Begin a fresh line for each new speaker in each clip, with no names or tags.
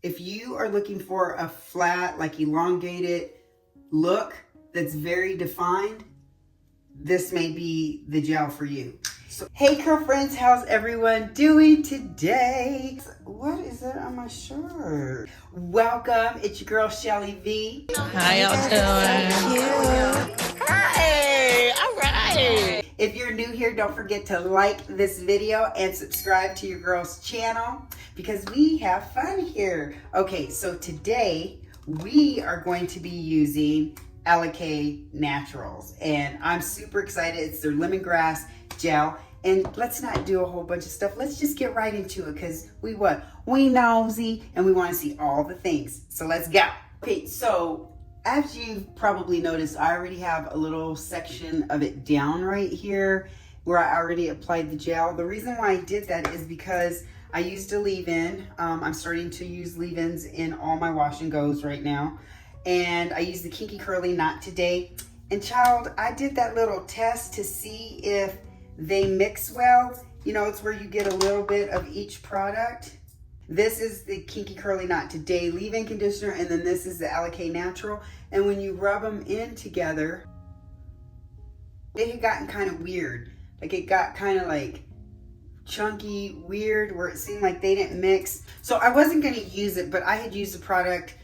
If you are looking for a flat, like elongated look that's very defined, this may be the gel for you. So, hey curl friends, how's everyone doing today? What is that on my shirt? Welcome, it's your girl Shelly V.
How y'all doing? Hey, all right.
If you're new here, don't forget to like this video and subscribe to your girl's channel because we have fun here. Okay, so today we are going to be using Alikay Naturals, and I'm super excited. It's their lemongrass gel, and let's not do a whole bunch of stuff. Let's just get right into it because we nosy and we want to see all the things. So let's go. Okay, so as you've probably noticed, I already have a little section of it down right here where I already applied the gel. The reason why I did that is because I used a leave-in. I'm starting to use leave-ins in all my wash and goes right now. And I used the Kinky Curly Knot today. And child, I did that little test to see if they mix well. You know, it's where you get a little bit of each product. This is the Kinky Curly Knot Today leave-in conditioner, and then this is the Alikay Natural. And when you rub them in together, it had gotten kind of weird. Like it got kind of like chunky, weird, where it seemed like they didn't mix. So I wasn't going to use it, but I had used a product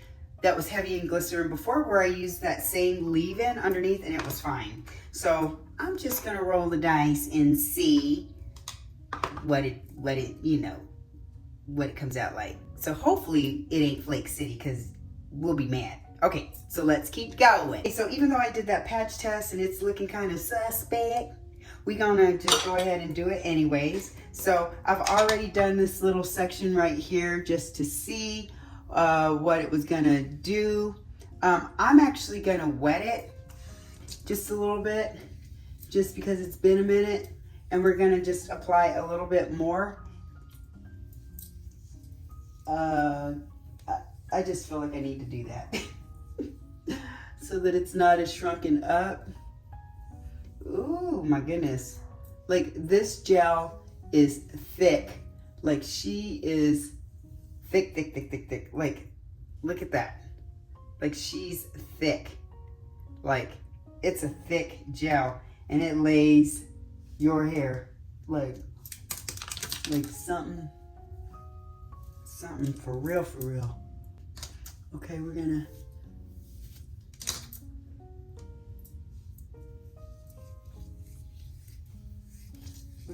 that was heavy in glycerin before where I used that same leave-in underneath and it was fine. So I'm just going to roll the dice and see what it comes out like. So hopefully it ain't Flake City because we'll be mad. Okay, so let's keep going. Okay, so even though I did that patch test and it's looking kind of suspect, we're gonna just go ahead and do it anyways. So I've already done this little section right here just to see what it was gonna do. I'm actually gonna wet it just a little bit just because it's been a minute, and we're gonna just apply a little bit more. I just feel like I need to do that so that it's not as shrunken up. Ooh, my goodness. Like this gel is thick. Like she is thick, thick, thick, thick, thick. Like, look at that. Like she's thick. Like it's a thick gel and it lays your hair like something for real, for real. Okay, we're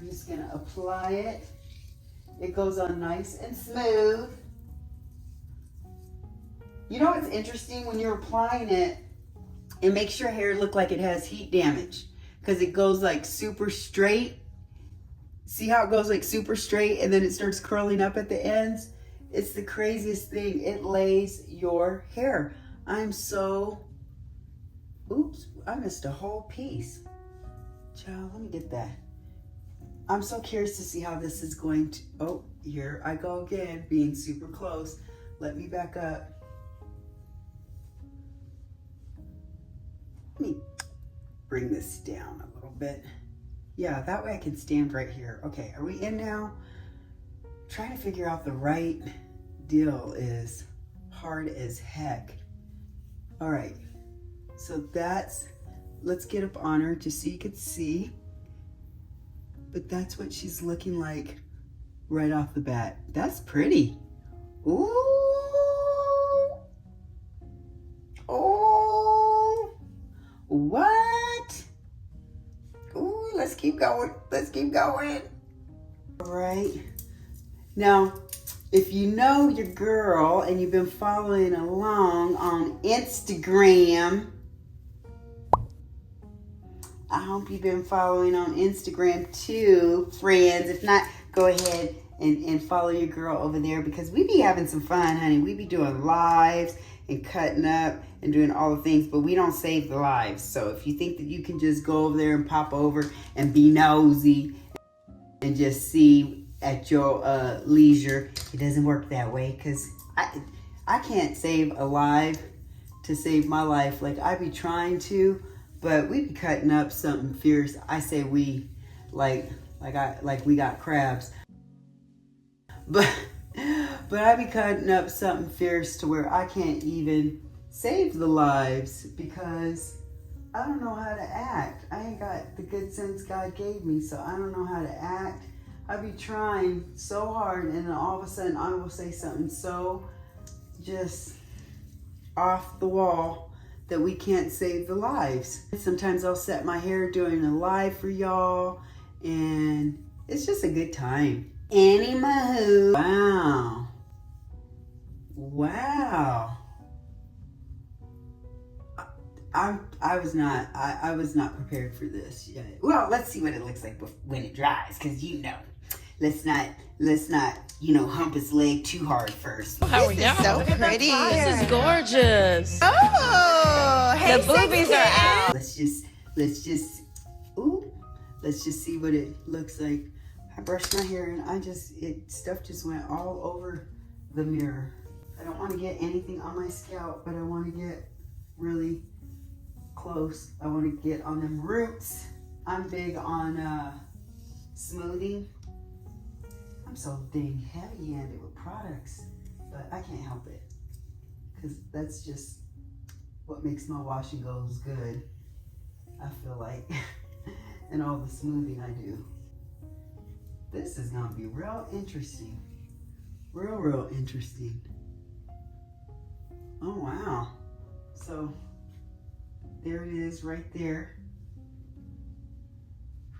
just gonna apply it. It goes on nice and smooth. You know what's interesting? When you're applying it, it makes your hair look like it has heat damage because it goes like super straight. See how it goes like super straight and then it starts curling up at the ends? It's the craziest thing. It lays your hair. Oops, I missed a whole piece. Child, let me get that. I'm so curious to see how this is going to, oh, here I go again, being super close. Let me back up. Let me bring this down a little bit. Yeah, that way I can stand right here. Okay, are we in now? Trying to figure out the right deal is hard as heck. All right, so let's get up on her just so you can see. But that's what she's looking like right off the bat. That's pretty. Ooh. Oh. What? Ooh, let's keep going. Let's keep going. All right. Now, if you know your girl and you've been following along on Instagram, I hope you've been following on Instagram too, friends. If not, go ahead and follow your girl over there because we be having some fun, honey. We be doing lives and cutting up and doing all the things, but we don't save the lives. So if you think that you can just go over there and pop over and be nosy and just see at your leisure, it doesn't work that way because I can't save a live to save my life. Like I be trying to, but we be cutting up something fierce. I say we, like we got crabs. But But I be cutting up something fierce to where I can't even save the lives because I don't know how to act. I ain't got the good sense God gave me, so I don't know how to act. I be trying so hard, and then all of a sudden I will say something so just off the wall that we can't save the lives. Sometimes I'll set my hair doing a live for y'all, and it's just a good time. Anywho, wow. Wow. I was not prepared for this yet. Well, let's see what it looks like when it dries, because let's not hump his leg too hard first.
How are
This is
y'all?
so pretty.
This is gorgeous.
Oh, hey,
The boobies
sexy.
are out.
Let's just see what it looks like. I brushed my hair and stuff just went all over the mirror. I don't want to get anything on my scalp, but I want to get really close. I want to get on them roots. I'm big on smoothing. I'm so dang heavy-handed with products, but I can't help it because that's just what makes my wash and goes good, I feel like, and all the smoothing I do. This is gonna be real interesting. Real interesting. Oh wow. So there it is right there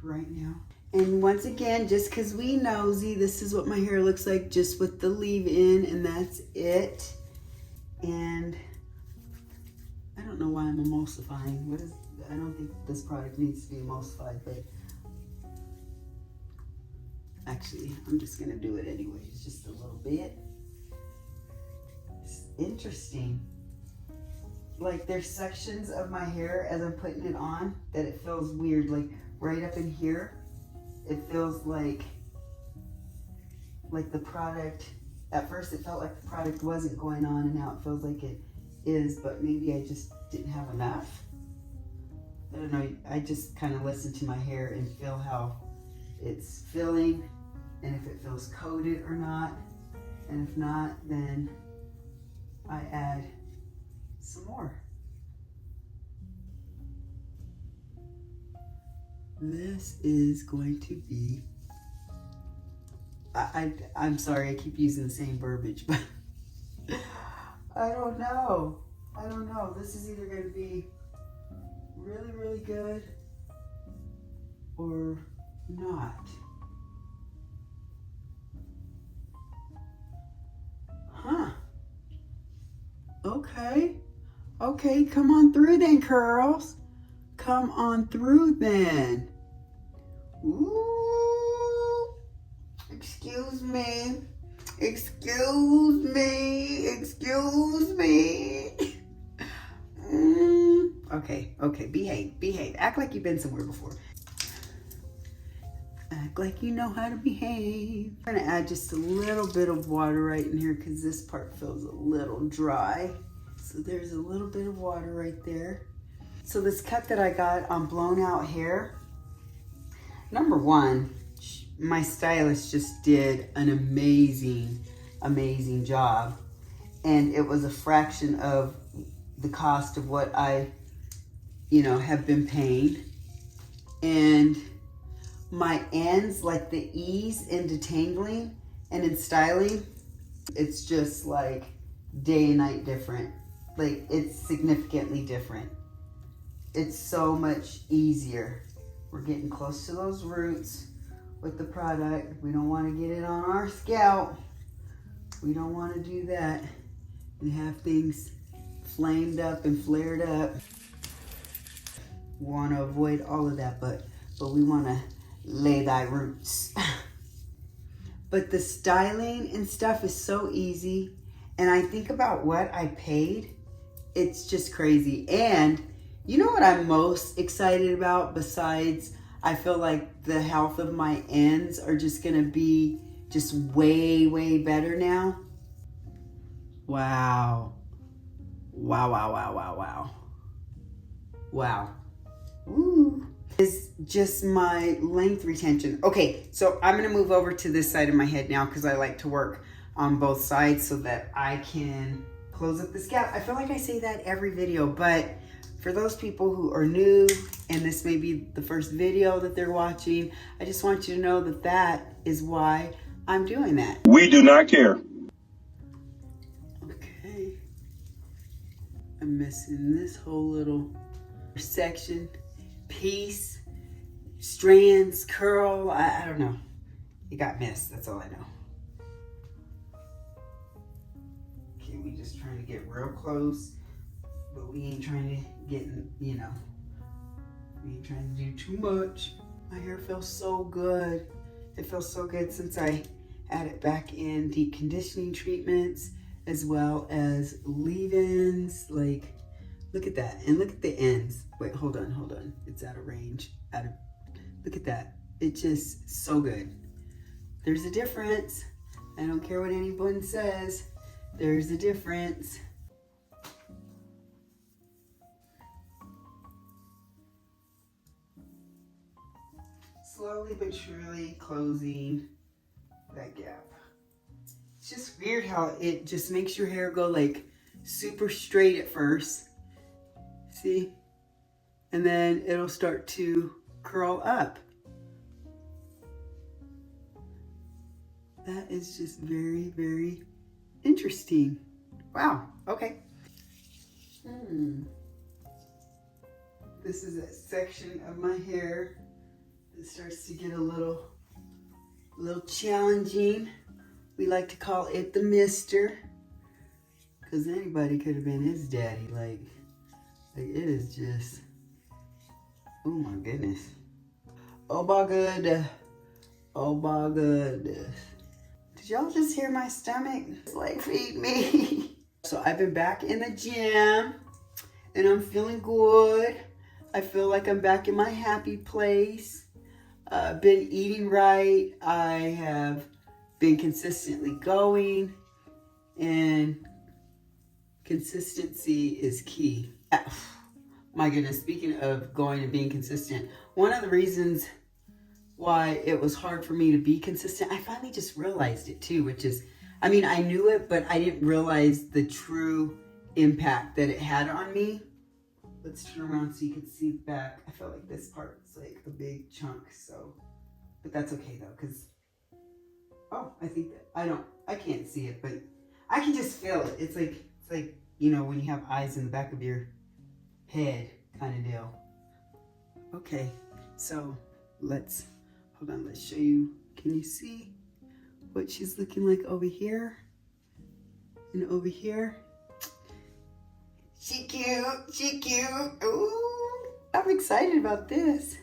right now. And once again, just because we nosy, this is what my hair looks like just with the leave-in, and that's it. And I don't know why I'm emulsifying. I don't think this product needs to be emulsified, but actually, I'm just gonna do it anyways, just a little bit. It's interesting. Like there's sections of my hair as I'm putting it on that it feels weird, like right up in here. It feels like the product, at first it felt like the product wasn't going on, and now it feels like it is, but maybe I just didn't have enough. I don't know, I just kind of listen to my hair and feel how it's feeling, and if it feels coated or not, and if not, then I add some more. This is going to be, I'm sorry, I keep using the same verbiage, but I don't know. This is either going to be really good or not. Huh. Okay, come on through then, curls. Come on through then. Ooh. Excuse me. Okay, behave. Act like you've been somewhere before. Act like you know how to behave. I'm gonna add just a little bit of water right in here because this part feels a little dry. So there's a little bit of water right there. So this cut that I got on blown out hair, number one, my stylist just did an amazing job. And it was a fraction of the cost of what I, have been paying. And my ends, like the ease in detangling and in styling, it's just like day and night different. Like it's significantly different. It's so much easier. We're getting close to those roots with the product. We don't want to get it on our scalp. We don't want to do that and have things flamed up and flared up. We want to avoid all of that, but we want to lay thy roots. But the styling and stuff is so easy, and I think about what I paid. It's just crazy. And you know what I'm most excited about besides I feel like the health of my ends are just gonna be just way better now? Wow. Woo. Is just my length retention. Okay, so I'm gonna move over to this side of my head now because I like to work on both sides so that I can close up this gap. I feel like I say that every video, but for those people who are new and this may be the first video that they're watching, I just want you to know that that is why I'm doing that.
We do not care.
Okay. I'm missing this whole little section, piece, strands, curl, I don't know. It got missed, that's all I know. Okay, we just trying to get real close, but we ain't trying to get, you know, we ain't trying to do too much. My hair feels so good. It feels so good since I added back in deep conditioning treatments as well as leave-ins. Like, look at that, and look at the ends. Wait, hold on. It's out of range. Look at that. It's just so good. There's a difference. I don't care what anyone says. There's a difference. Slowly but surely closing that gap. It's just weird how it just makes your hair go like super straight at first. See? And then it'll start to curl up. That is just very, very interesting. Wow, okay. This is a section of my hair that starts to get a little challenging. We like to call it the mister, because anybody could have been his daddy. Like it is just, oh my goodness. Oh my goodness. Oh my goodness. Did y'all just hear my stomach? It's like, feed me. So I've been back in the gym and I'm feeling good. I feel like I'm back in my happy place. I've been eating right. I have been consistently going, and consistency is key. My goodness, speaking of going and being consistent, one of the reasons why it was hard for me to be consistent, I finally just realized it too, which is, I mean, I knew it, but I didn't realize the true impact that it had on me. Let's turn around so you can see the back. I felt like this part is like a big chunk, so, but that's okay though, because, oh, I think that, I can't see it, but I can just feel it. It's like, you know, when you have eyes in the back of your head kind of deal. Okay, so let's show you. Can you see what she's looking like over here and over here? She cute. Ooh, I'm excited about this.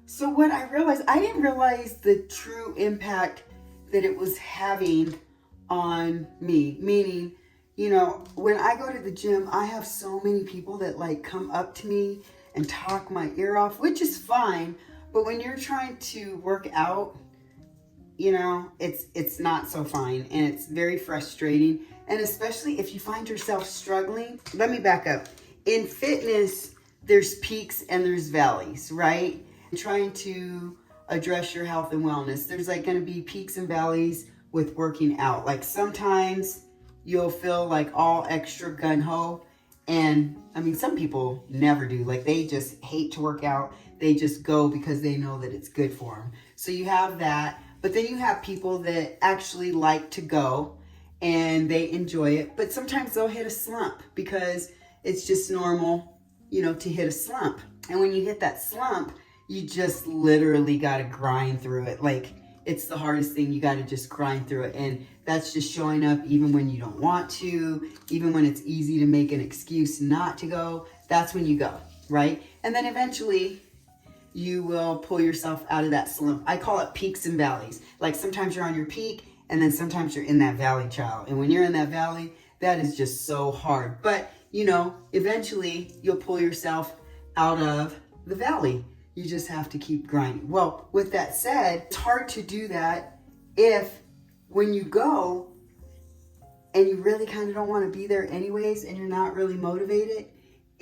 So what I realized, I didn't realize the true impact that it was having on me. Meaning, you know, when I go to the gym, I have so many people that like come up to me and talk my ear off, which is fine. But when you're trying to work out, you know, it's not so fine, and it's very frustrating. And especially if you find yourself struggling. Let me back up. In fitness, there's peaks and there's valleys, right? Trying to address your health and wellness, there's like going to be peaks and valleys with working out. Like sometimes you'll feel like all extra gung-ho, and I mean, some people never do. Like they just hate to work out. They just go because they know that it's good for them. So you have that. But then you have people that actually like to go and they enjoy it. But sometimes they'll hit a slump because it's just normal, you know, to hit a slump. And when you hit that slump, you just literally got to grind through it. Like it's the hardest thing. You got to just grind through it. And that's just showing up even when you don't want to, even when it's easy to make an excuse not to go. That's when you go, right? And then eventually you will pull yourself out of that slump. I call it peaks and valleys. Like sometimes you're on your peak and then sometimes you're in that valley, child. And when you're in that valley, that is just so hard. But, you know, eventually you'll pull yourself out of the valley. You just have to keep grinding. Well, with that said, it's hard to do that if when you go and you really kind of don't want to be there anyways and you're not really motivated.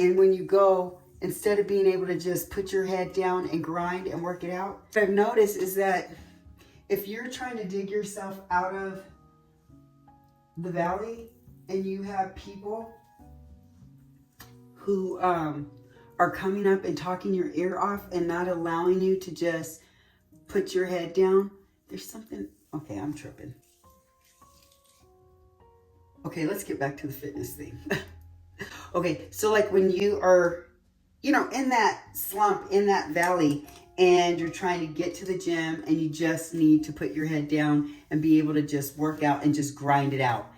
And when you go, instead of being able to just put your head down and grind and work it out, what I've noticed is that if you're trying to dig yourself out of the valley and you have people who are coming up and talking your ear off and not allowing you to just put your head down, there's something, okay, I'm tripping. Okay, let's get back to the fitness thing. Okay, so like when you are, you know, in that slump, in that valley, and you're trying to get to the gym and you just need to put your head down and be able to just work out and just grind it out.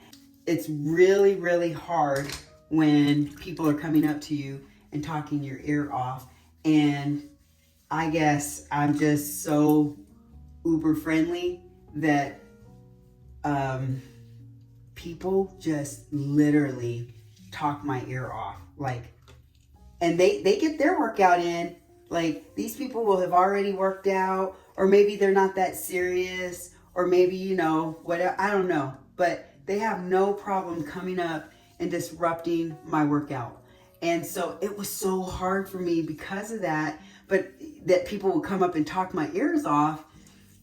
It's really, really hard when people are coming up to you and talking your ear off. And I guess I'm just so uber friendly that people just literally talk my ear off. Like, and they get their workout in. Like, these people will have already worked out, or maybe they're not that serious, or maybe, you know, whatever, I don't know. But they have no problem coming up and disrupting my workout. And so it was so hard for me because of that, but that people would come up and talk my ears off.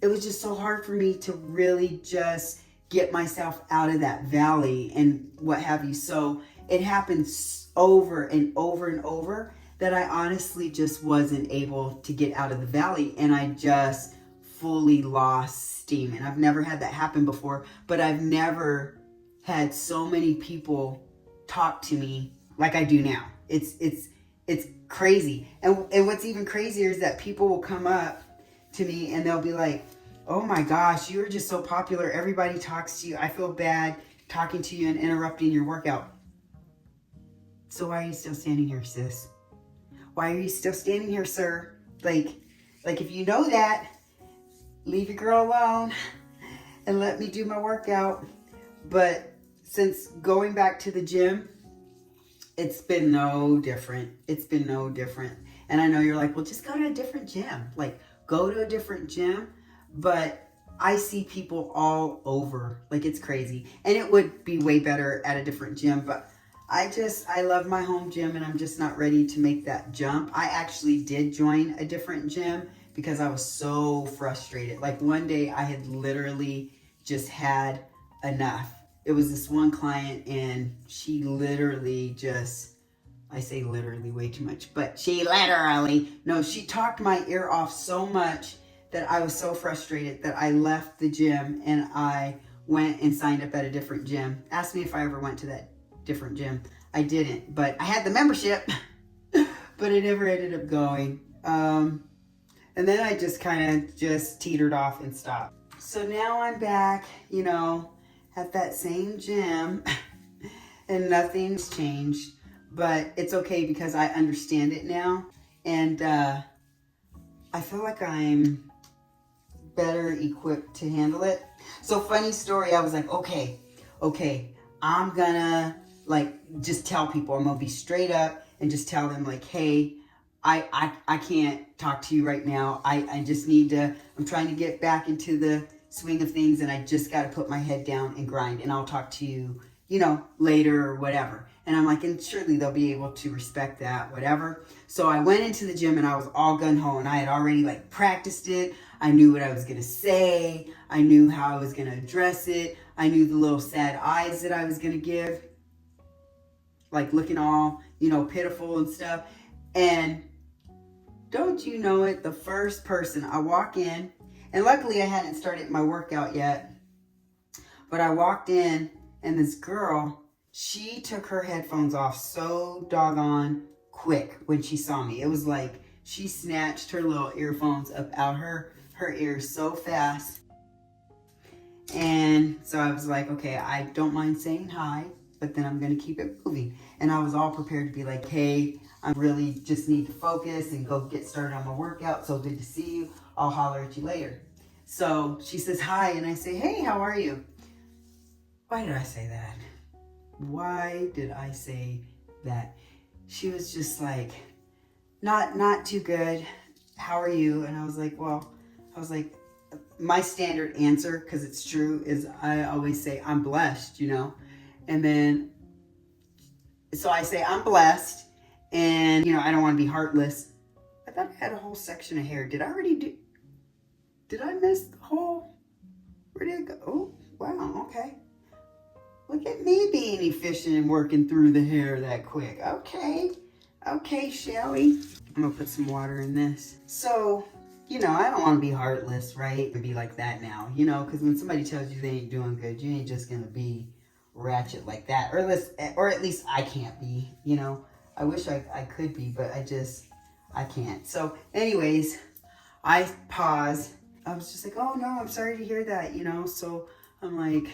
It was just so hard for me to really just get myself out of that valley and what have you. So it happens over and over and over that I honestly just wasn't able to get out of the valley, and I just fully lost steam. And I've never had that happen before, but I've never had so many people talk to me like I do now. It's crazy. And what's even crazier is that people will come up to me and they'll be like, "Oh my gosh, you're just so popular. Everybody talks to you. I feel bad talking to you and interrupting your workout." So why are you still standing here, sis? Why are you still standing here, sir? Like if you know that, leave your girl alone and let me do my workout. But since going back to the gym, it's been no different. It's been no different. And I know you're like, well, just go to a different gym. Like, go to a different gym. But I see people all over. Like, it's crazy. And it would be way better at a different gym. But I love my home gym, and I'm just not ready to make that jump. I actually did join a different gym because I was so frustrated. Like, one day I had literally just had enough. It was this one client, and she literally just, I say literally way too much, but she talked my ear off so much that I was so frustrated that I left the gym and I went and signed up at a different gym. Asked me if I ever went to that different gym. I didn't, but I had the membership, but I never ended up going. And then I just kind of just teetered off and stopped. So now I'm back, you know, at that same gym and nothing's changed, but it's okay because I understand it now. And I feel like I'm better equipped to handle it. So funny story, I was like, okay, I'm gonna like just tell people, I'm gonna be straight up and just tell them like, hey, I can't talk to you right now. I just need to, I'm trying to get back into the swing of things, and I just got to put my head down and grind, and I'll talk to you, you know, later or whatever. And I'm like, and surely they'll be able to respect that, whatever. So I went into the gym and I was all gung-ho, and I had already like practiced it. I knew what I was going to say. I knew how I was going to address it. I knew the little sad eyes that I was going to give, like looking all, you know, pitiful and stuff. And don't you know it, the first person, I walk in, and luckily I hadn't started my workout yet, but I walked in, and this girl, she took her headphones off so doggone quick when she saw me. It was like she snatched her little earphones up out her ears so fast. And so I was like, okay, I don't mind saying hi, but then I'm going to keep it moving. And I was all prepared to be like, hey, I really just need to focus and go get started on my workout. So good to see you. I'll holler at you later. So she says hi, and I say, hey, how are you? Why did I say that? Why did I say that? She was just like, not too good. How are you? And I was like, my standard answer, because it's true, is I always say, I'm blessed, you know? And then, so I say, I'm blessed, and, you know, I don't want to be heartless. I thought I had a whole section of hair. Did I miss the whole, where did it go? Oh, wow, okay. Look at me being efficient and working through the hair that quick. Okay. Okay, Shelly. I'm gonna put some water in this. So, you know, I don't want to be heartless, right? And be like that now, you know, because when somebody tells you they ain't doing good, you ain't just gonna be ratchet like that. Or at least I can't be, you know. I wish I could be, but I can't. So anyways, I paused. I was just like, oh no, I'm sorry to hear that, you know. So I'm like,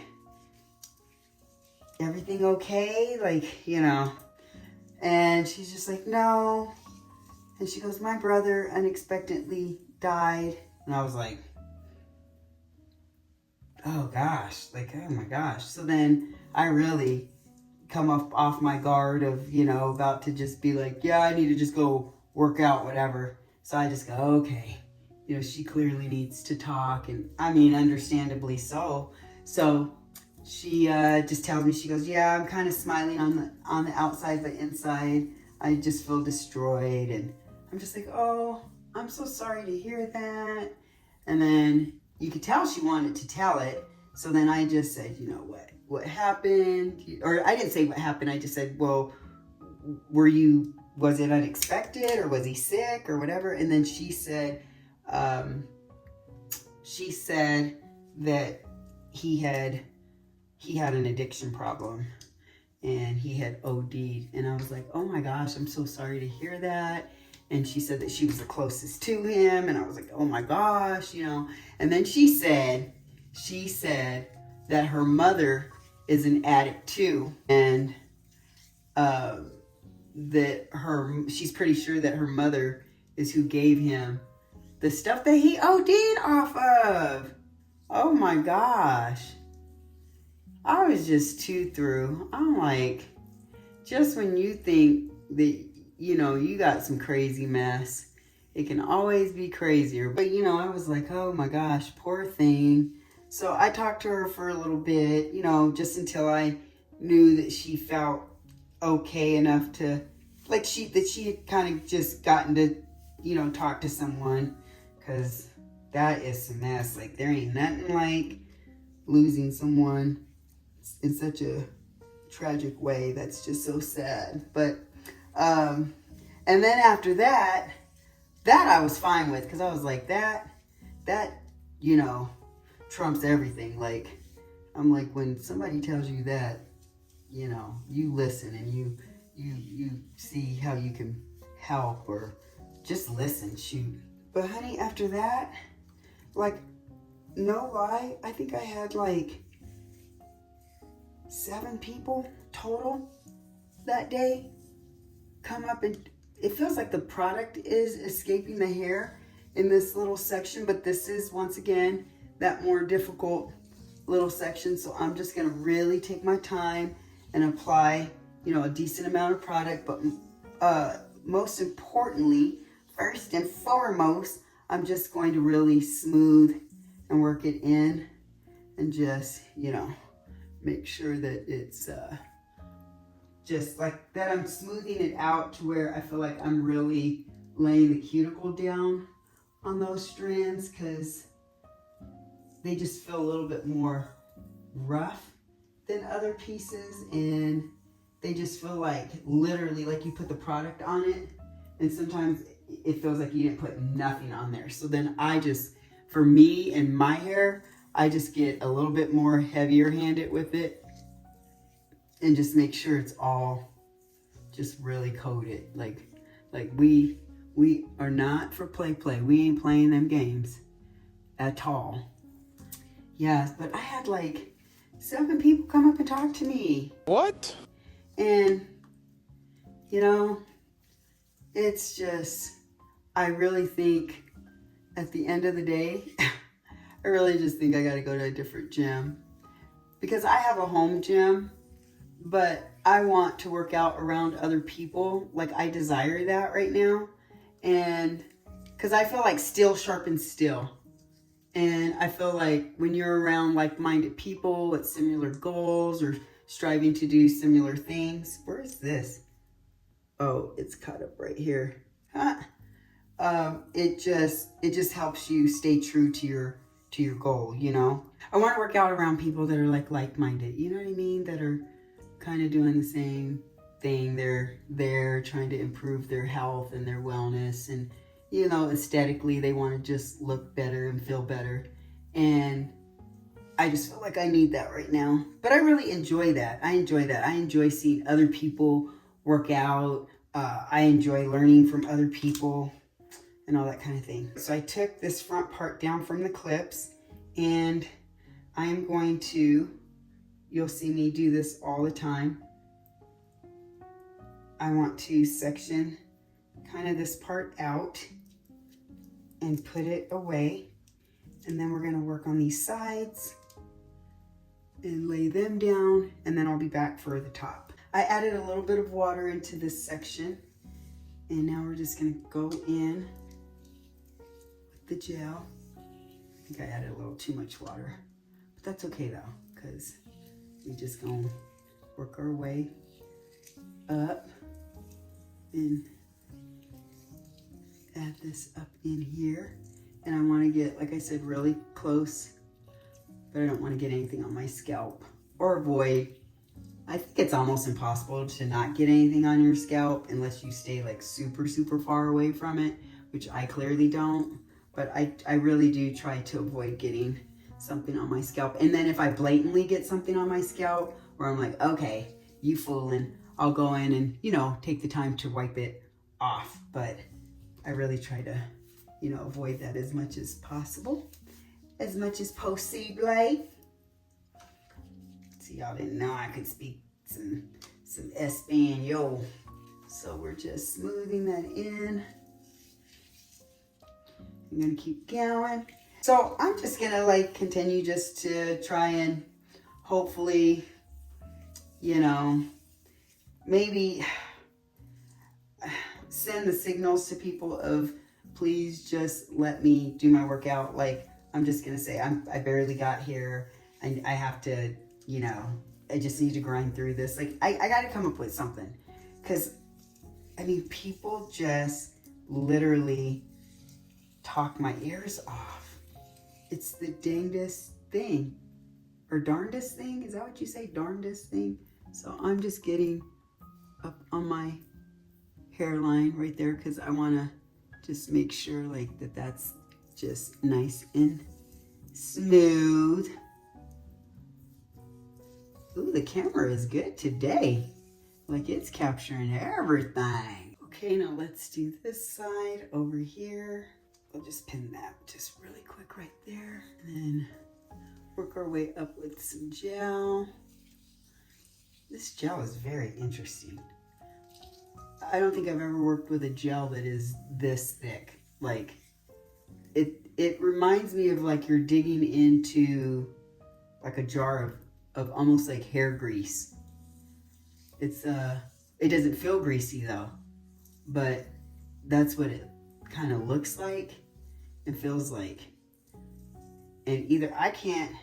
everything okay? Like, you know. And she's just like, no. And she goes, my brother unexpectedly died. And I was like, oh gosh, like, oh my gosh. So then I really come off my guard of, you know, about to just be like, yeah, I need to just go work out, whatever. So I just go, okay. You know, she clearly needs to talk. And I mean, understandably so. So she just tells me, she goes, yeah, I'm kind of smiling on the outside, but inside I just feel destroyed. And I'm just like, oh, I'm so sorry to hear that. And then you could tell she wanted to tell it. So then I just said, you know what happened? Or I didn't say what happened. I just said, well, was it unexpected or was he sick or whatever? And then she said that he had an addiction problem and he had OD'd. And I was like, oh my gosh, I'm so sorry to hear that. And she said that she was the closest to him. And I was like, oh my gosh, you know. And then she said that her mother is an addict too. And she's pretty sure that her mother is who gave him the stuff that he OD'd off of. Oh my gosh. I was just too through. I'm like, just when you think that, you know, you got some crazy mess, it can always be crazier. But, you know, I was like, oh my gosh, poor thing. So I talked to her for a little bit, you know, just until I knew that she felt okay enough to, like, she had kind of just gotten to, you know, talk to someone. Because that is some mess. Like, there ain't nothing like losing someone in such a tragic way. That's just so sad. But and then after that I was fine with, because I was like, that you know, trumps everything. Like, I'm like, when somebody tells you that, you know, you listen and you see how you can help, or just listen, shoot. But honey, after that, like, no lie, I think I had like 7 people total that day come up, and it feels like the product is escaping the hair in this little section, but this is, once again, that more difficult little section. So I'm just gonna really take my time and apply, you know, a decent amount of product. But most importantly, first and foremost, I'm just going to really smooth and work it in, and just, you know, make sure that it's just like that. I'm smoothing it out to where I feel like I'm really laying the cuticle down on those strands, because they just feel a little bit more rough than other pieces, and they just feel like literally like you put the product on it, and sometimes it feels like you didn't put nothing on there. So then I just, for me and my hair, I just get a little bit more heavier handed with it and just make sure it's all just really coated. Like we are not for play. We ain't playing them games at all. Yes, but I had like 7 people come up and talk to me.
What?
And, you know, it's just, I really think at the end of the day, I really just think I got to go to a different gym, because I have a home gym, but I want to work out around other people. Like, I desire that right now. And because I feel like steel sharpens steel. And I feel like when you're around like-minded people with similar goals or striving to do similar things. Where is this? Oh, it's caught up right here. Huh? It just helps you stay true to your goal, you know? I want to work out around people that are like-minded. You know what I mean? That are kind of doing the same thing. They're trying to improve their health and their wellness, and aesthetically they want to just look better and feel better. And I just feel like I need that right now. But I really enjoy that. I enjoy seeing other people work out. I enjoy learning from other people and all that kind of thing. So I took this front part down from the clips, and I'm going to, you'll see me do this all the time. I want to section kind of this part out and put it away. And then we're gonna work on these sides and lay them down, and then I'll be back for the top. I added a little bit of water into this section, and now we're just gonna go in with the gel. I think I added a little too much water, but that's okay though, because we just gonna work our way up and add this up in here. And I wanna get, like I said, really close, but I don't want to get anything on my scalp or avoid. I think it's almost impossible to not get anything on your scalp unless you stay like super, super far away from it, which I clearly don't. But I really do try to avoid getting something on my scalp. And then if I blatantly get something on my scalp where I'm like, okay, you fooling, I'll go in and, take the time to wipe it off. But I really try to, avoid that as much as possible. As much as possible. See, y'all didn't know I could speak some Espanol. So we're just smoothing that in. I'm gonna keep going. So I'm just gonna continue just to try and hopefully, maybe send the signals to people of please just let me do my workout. I'm just gonna say I barely got here. I have to, I just need to grind through this. I gotta come up with something. Because, people just literally talk my ears off. It's the dangest thing. Or darndest thing? Is that what you say? Darndest thing? So I'm just getting up on my hairline right there because I want to just make sure that's just nice and smooth. Ooh, the camera is good today. It's capturing everything. Okay, now let's do this side over here. We'll just pin that just really quick right there. And then work our way up with some gel. This gel is very interesting. I don't think I've ever worked with a gel that is this thick. It reminds me of you're digging into a jar of almost like hair grease. It's it doesn't feel greasy though, but that's what it kind of looks like and feels like. And either I can't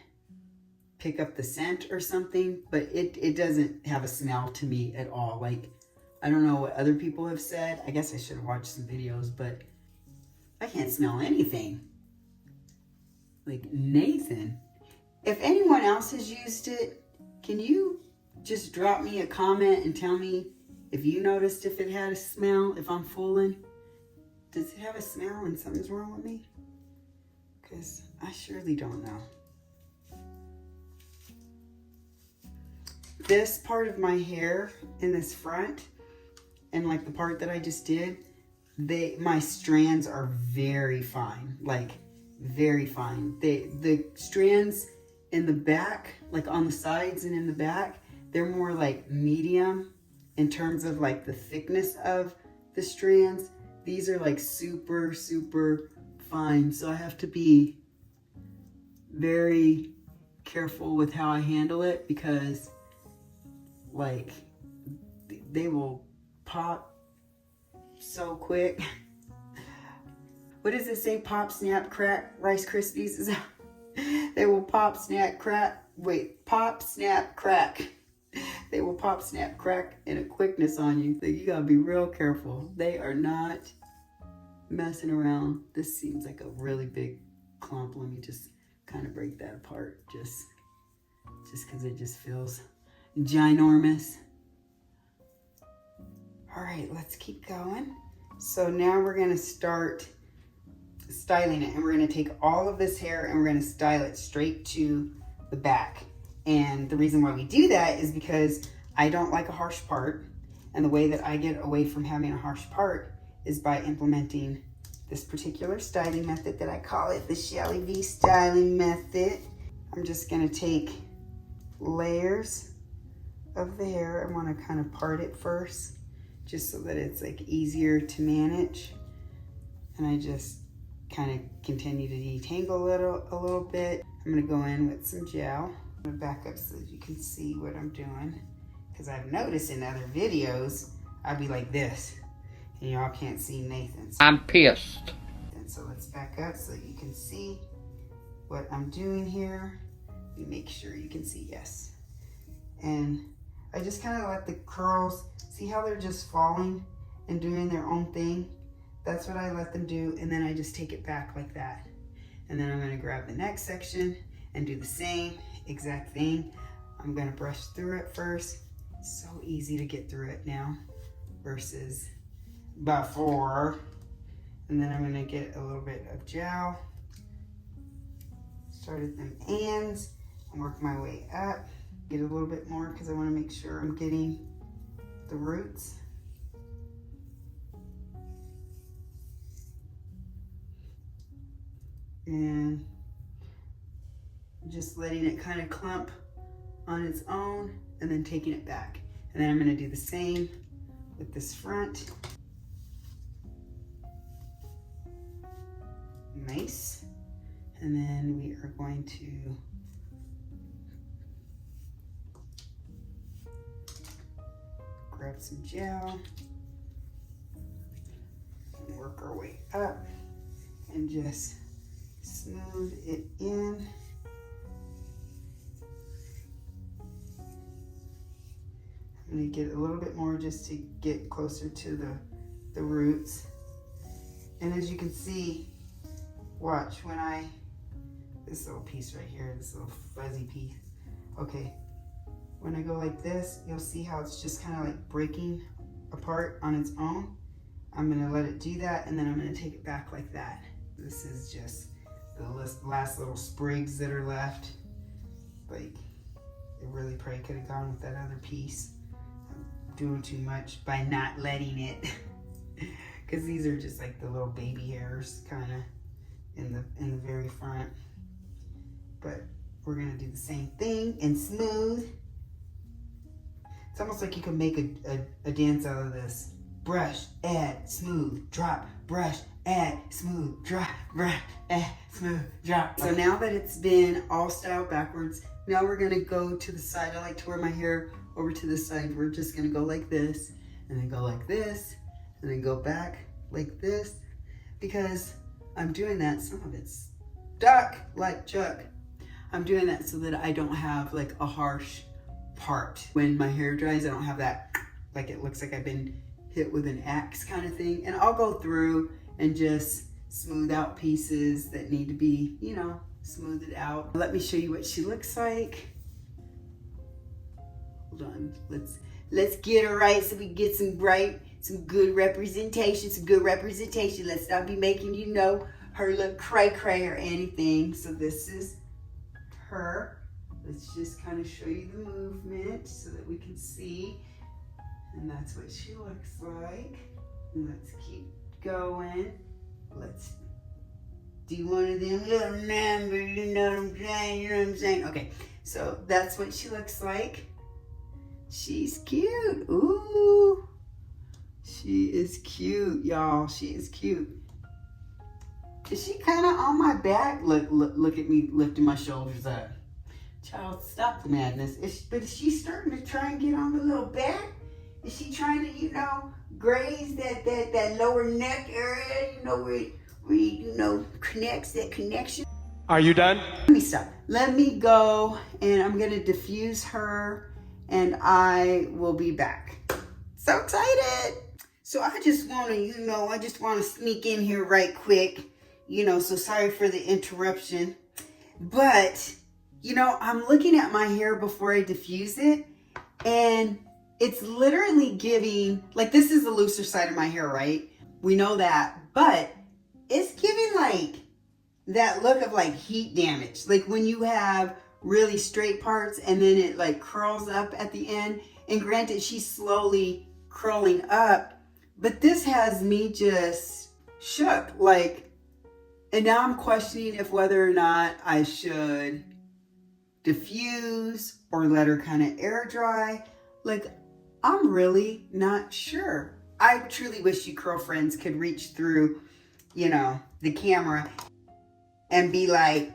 pick up the scent or something, but it doesn't have a smell to me at all. I don't know what other people have said. I guess I should have watched some videos, but I can't smell anything. Nathan. If anyone else has used it, can you just drop me a comment and tell me if you noticed if it had a smell, if I'm fooling? Does it have a smell and something's wrong with me? Because I surely don't know. This part of my hair in this front and the part that I just did, my strands are very fine, very fine. The strands in the back, on the sides and in the back, they're more medium in terms of the thickness of the strands. These are super, super fine. So I have to be very careful with how I handle it because they will pop so quick. What does it say? Pop, snap, crack, Rice Krispies? They will pop, snap, crack. Wait, pop, snap, crack. They will pop, snap, crack in a quickness on you. So you gotta be real careful. They are not messing around. This seems like a really big clump. Let me just kind of break that apart just because it just feels ginormous. All right, let's keep going. So now we're gonna start styling it, and we're gonna take all of this hair and we're gonna style it straight to the back. And the reason why we do that is because I don't like a harsh part, and the way that I get away from having a harsh part is by implementing this particular styling method that I call it the Shelly V styling method. I'm just gonna take layers of the hair. I wanna kind of part it first, just so that it's like easier to manage. And I just kind of continue to detangle it a little bit. I'm gonna go in with some gel. I'm gonna back up so that you can see what I'm doing. Because I've noticed in other videos, I'd be like this, and y'all can't see Nathan's.
I'm pissed.
And so let's back up so you can see what I'm doing here. You make sure you can see, yes. And I just kind of let the curls, see how they're just falling and doing their own thing? That's what I let them do, and then I just take it back like that. And then I'm gonna grab the next section and do the same exact thing. I'm gonna brush through it first. It's so easy to get through it now versus before. And then I'm gonna get a little bit of gel. Start at them ends and work my way up. Get a little bit more because I wanna make sure I'm getting the roots. And just letting it kind of clump on its own and then taking it back. And then I'm gonna do the same with this front. Nice. And then we are going to grab some gel and work our way up and just smooth it in. I'm gonna get a little bit more just to get closer to the roots. And as you can see, watch when this little piece right here, this little fuzzy piece. Okay, when I go like this, you'll see how it's just kind of like breaking apart on its own. I'm gonna let it do that, and then I'm gonna take it back like that. This is just the last little sprigs that are left. Like, it really probably could have gone with that other piece. I'm doing too much by not letting it. Because these are just like the little baby hairs kind of in the very front. But we're gonna do the same thing and smooth. It's almost like you can make a dance out of this. Brush, add, smooth, drop, brush, add, smooth, drop, brush, add, smooth, drop. So now that it's been all styled backwards, now we're gonna go to the side. I like to wear my hair over to the side. We're just gonna go like this, and then go like this, and then go back like this, because I'm doing that, some of it's stuck like Chuck. I'm doing that so that I don't have like a harsh part. When my hair dries, I don't have that, like it looks like I've been hit with an axe kind of thing. And I'll go through and just smooth out pieces that need to be, you know, smoothed out. Let me show you what she looks like. Hold on, let's get her right so we get some good representation, Let's not be making, you know, her look cray-cray or anything. So this is her. Let's just kind of show you the movement so that we can see. And that's what she looks like. And let's keep going. Let's do one of them little numbers, you know what I'm saying? You know what I'm saying? Okay, so that's what she looks like. She's cute. Ooh. She is cute, y'all. She is cute. Is she kind of on my back? Look at me lifting my shoulders up. Child, stop the madness. But is she starting to try and get on the little back? Is she trying to, you know, graze that lower neck area, you know, where you know, connects, that connection?
Are you done?
Let me stop. Let me go, and I'm going to diffuse her, and I will be back. So excited. So I just want to, you know, I just want to sneak in here right quick. You know, so sorry for the interruption. But, you know, I'm looking at my hair before I diffuse it, and it's literally giving, like, this is the looser side of my hair, right? We know that, but it's giving like that look of like heat damage. Like when you have really straight parts and then it like curls up at the end. And granted, she's slowly curling up, but this has me just shook. Like, and now I'm questioning if whether or not I should diffuse or let her kind of air dry. Like, I'm really not sure. I truly wish you curl friends could reach through, you know, the camera and be like,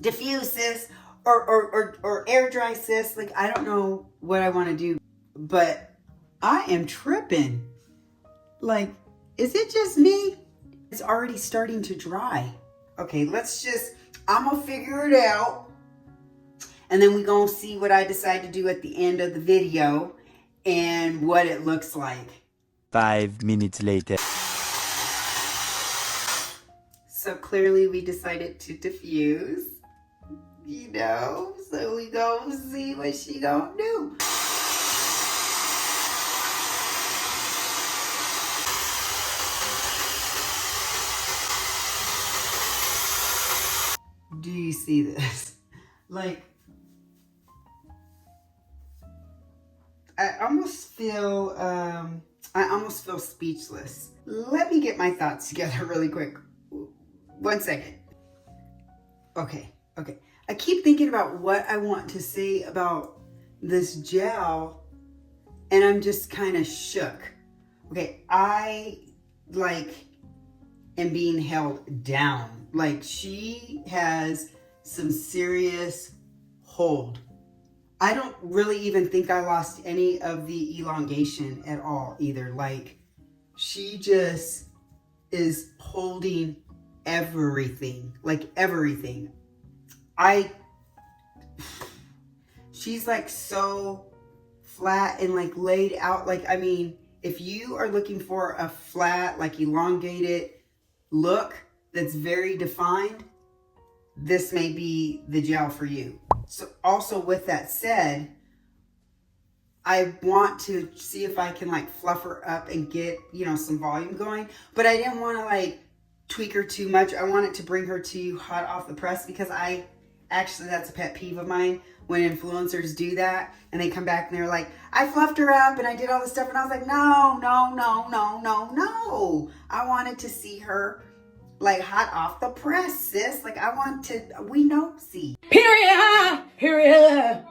diffuse sis, or air dry sis. Like, I don't know what I want to do, but I am tripping. Like, is it just me? It's already starting to dry. Okay, I'm gonna figure it out. And then we gonna see what I decide to do at the end of the video and what it looks like.
5 minutes later.
So clearly we decided to diffuse, you know, so we go see what she gonna do. Do you see this? Like, I almost feel speechless. Let me get my thoughts together really quick. 1 second. Okay. I keep thinking about what I want to say about this gel, and I'm just kind of shook. Okay, I am being held down. Like, she has some serious hold. I don't really even think I lost any of the elongation at all either. Like, she just is holding everything, like everything. She's like so flat and like laid out. Like, I mean, if you are looking for a flat, like elongated look that's very defined, this may be the gel for you. So also with that said, I want to see if I can like fluff her up and get, you know, some volume going, but I didn't want to like tweak her too much. I wanted to bring her to you hot off the press, because that's a pet peeve of mine when influencers do that and they come back and they're like, I fluffed her up and I did all this stuff, and I was like, no. I wanted to see her like hot off the press, sis. Like, we nosy. Period.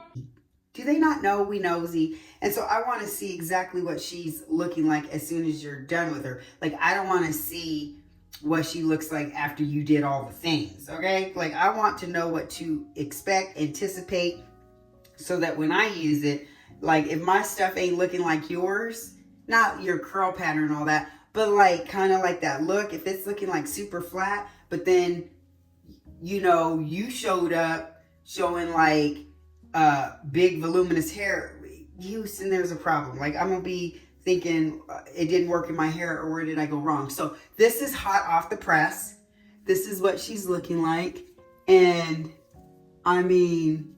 Do they not know we nosy? And so I want to see exactly what she's looking like as soon as you're done with her. Like, I don't want to see what she looks like after you did all the things, okay? Like, I want to know what to expect, anticipate, so that when I use it, like, if my stuff ain't looking like yours, not your curl pattern and all that, but like kind of like that look, if it's looking like super flat, but then, you know, you showed up showing like big voluminous hair, Houston, there's a problem. Like, I'm gonna be thinking it didn't work in my hair, or where did I go wrong? So this is hot off the press. This is what she's looking like. And I mean,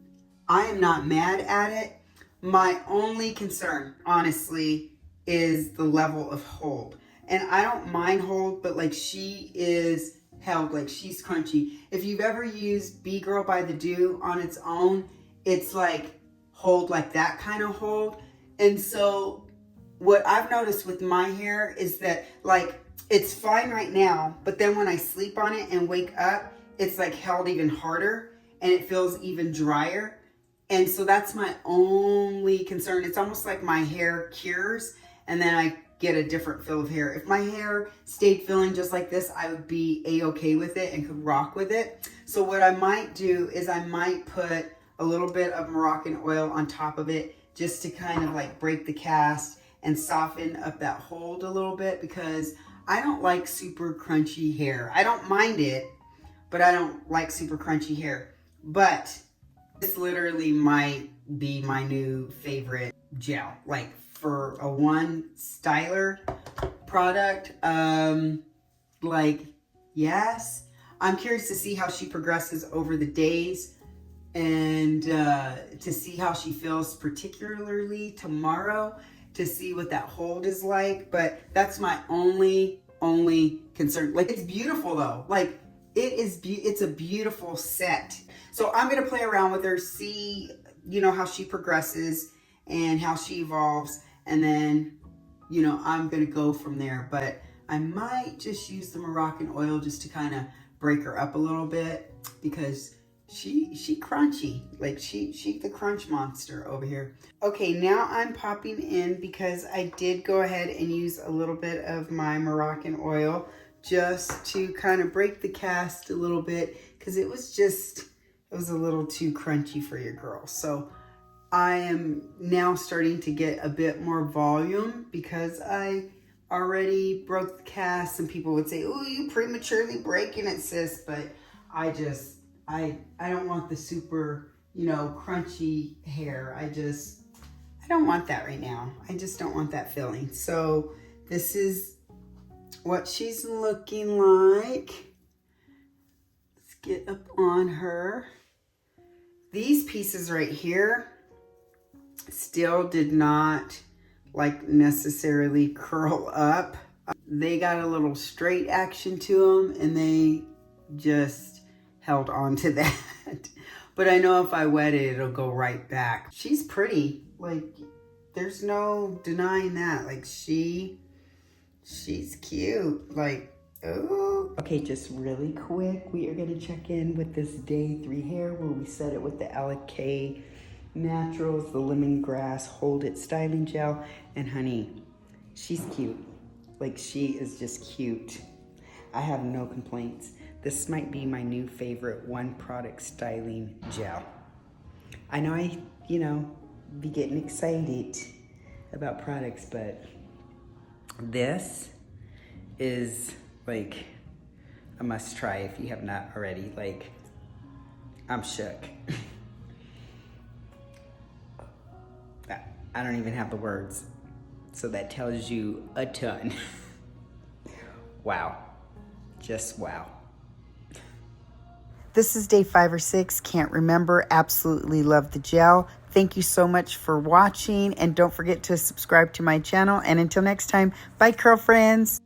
I am not mad at it. My only concern, honestly, is the level of hold. And I don't mind hold, but like, she is held, like she's crunchy. If you've ever used B-Girl by the Dew on its own, it's like hold, like that kind of hold. And so what I've noticed with my hair is that like, it's fine right now, but then when I sleep on it and wake up, it's like held even harder and it feels even drier. And so that's my only concern. It's almost like my hair cures and then I get a different feel of hair. If my hair stayed feeling just like this, I would be a-okay with it and could rock with it. So what I might do is I might put a little bit of Moroccan oil on top of it, just to kind of like break the cast and soften up that hold a little bit, because I don't like super crunchy hair. I don't mind it, but I don't like super crunchy hair. But this literally might be my new favorite gel. Like, for a one styler product, like, yes. I'm curious to see how she progresses over the days and to see how she feels, particularly tomorrow, to see what that hold is like. But that's my only concern. Like, it's beautiful though. Like, it's a beautiful set. So I'm gonna play around with her, see, you know, how she progresses and how she evolves, and then, you know, I'm gonna go from there. But I might just use the Moroccan oil just to kind of break her up a little bit, because she crunchy. Like, she the crunch monster over here. Okay, now I'm popping in because I did go ahead and use a little bit of my Moroccan oil just to kind of break the cast a little bit, because it was a little too crunchy for your girl. So I am now starting to get a bit more volume because I already broke the cast. Some people would say, "Oh, you prematurely breaking it, sis," but I don't want the super, you know, crunchy hair. I don't want that right now. I just don't want that feeling. So this is what she's looking like. Let's get up on her. These pieces right here still did not like necessarily curl up. They got a little straight action to them, and they just held on to that. But I know if I wet it, it'll go right back. She's pretty. Like, there's no denying that. Like, she's cute. Like, oh. Okay, just really quick, we are gonna check in with this day 3 hair where we set it with the Alikay Naturals, the Lemongrass Hold It Styling Gel. And honey, she's cute. Like, she is just cute. I have no complaints. This might be my new favorite one product styling gel. I know I, you know, be getting excited about products, but this is like a must try if you have not already. Like, I'm shook. I don't even have the words. So that tells you a ton. Wow. Just wow. This is day 5 or 6. Can't remember. Absolutely love the gel. Thank you so much for watching. And don't forget to subscribe to my channel. And until next time, bye, curl friends.